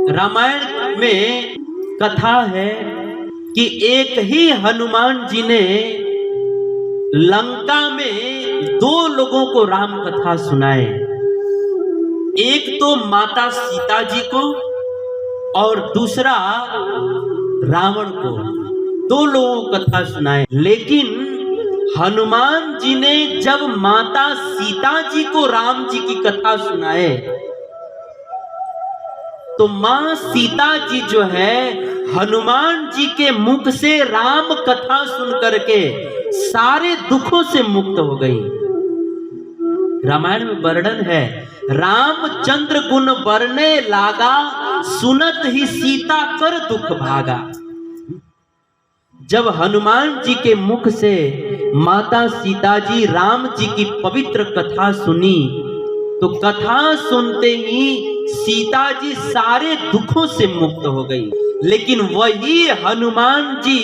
रामायण में कथा है कि एक ही हनुमान जी ने लंका में दो लोगों को राम कथा सुनाए। एक तो माता सीता जी को और दूसरा रावण को, दो लोगों को कथा सुनाए। लेकिन हनुमान जी ने जब माता सीता जी को राम जी की कथा सुनाए तो मां सीता जी जो है हनुमान जी के मुख से राम कथा सुन करके सारे दुखों से मुक्त हो गई। रामायण में वर्णन है, रामचंद्र गुण वर्णे लागा, सुनत ही सीता कर दुख भागा। जब हनुमान जी के मुख से माता सीता जी राम जी की पवित्र कथा सुनी तो कथा सुनते ही सीता जी सारे दुखों से मुक्त हो गई। लेकिन वही हनुमान जी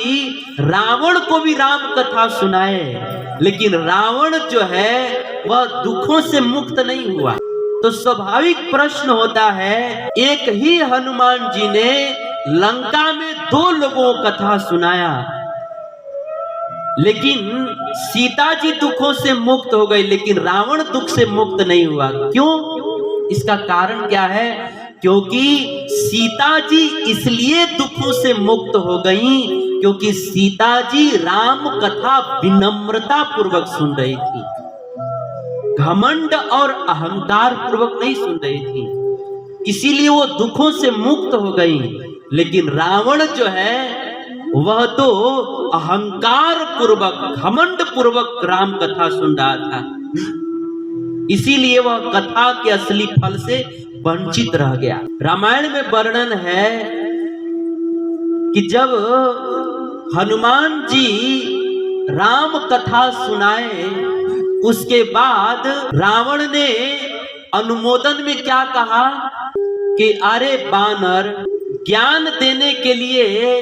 रावण को भी राम कथा सुनाए, लेकिन रावण जो है वह दुखों से मुक्त नहीं हुआ। तो स्वाभाविक प्रश्न होता है, एक ही हनुमान जी ने लंका में दो लोगों को कथा सुनाया, लेकिन सीता जी दुखों से मुक्त हो गई, लेकिन रावण दुख से मुक्त नहीं हुआ। क्यों? इसका कारण क्या है? क्योंकि सीता जी इसलिए दुखों से मुक्त हो गई क्योंकि सीता जी राम कथा विनम्रता पूर्वक सुन रही थी, घमंड और अहंकार पूर्वक नहीं सुन रही थी, इसीलिए वो दुखों से मुक्त हो गई। लेकिन रावण जो है वह तो अहंकार पूर्वक, घमंड पूर्वक राम कथा सुन रहा था, इसीलिए वह कथा के असली फल से वंचित रह गया। रामायण में वर्णन है कि जब हनुमान जी राम कथा सुनाए उसके बाद रावण ने अनुमोदन में क्या कहा कि अरे बानर, ज्ञान देने के लिए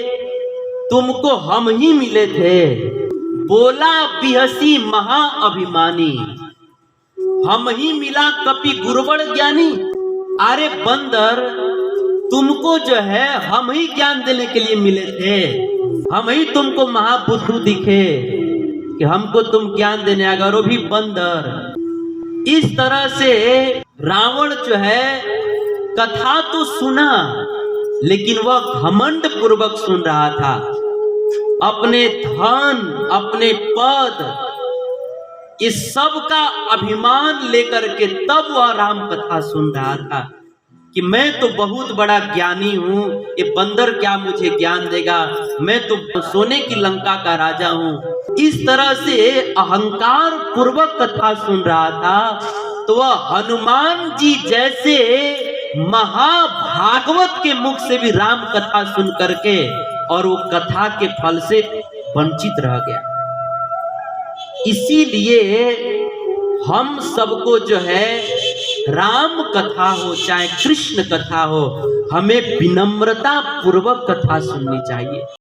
तुमको हम ही मिले थे। बोला बिहसी महा अभिमानी, हम ही मिला कपि गुरुबड़ ज्ञानी। अरे बंदर, तुमको जो है हम ही ज्ञान देने के लिए मिले थे, हम ही तुमको महाबुद्धू दिखे कि हमको तुम ज्ञान देने आ गए, वो भी बंदर। इस तरह से रावण जो है कथा तो सुना लेकिन वह घमंड पूर्वक सुन रहा था, अपने धन, अपने पद, इस सब का अभिमान लेकर के तब वह राम कथा सुन रहा था कि मैं तो बहुत बड़ा ज्ञानी हूं, ये बंदर क्या मुझे ज्ञान देगा, मैं तो सोने की लंका का राजा हूं। इस तरह से अहंकार पूर्वक कथा सुन रहा था। तो वह हनुमान जी जैसे महाभागवत के मुख से भी राम कथा सुन करके और वो कथा के फल से वंचित रह गया। इसीलिए हम सबको जो है राम कथा हो चाहे कृष्ण कथा हो, हमें विनम्रता पूर्वक कथा सुननी चाहिए।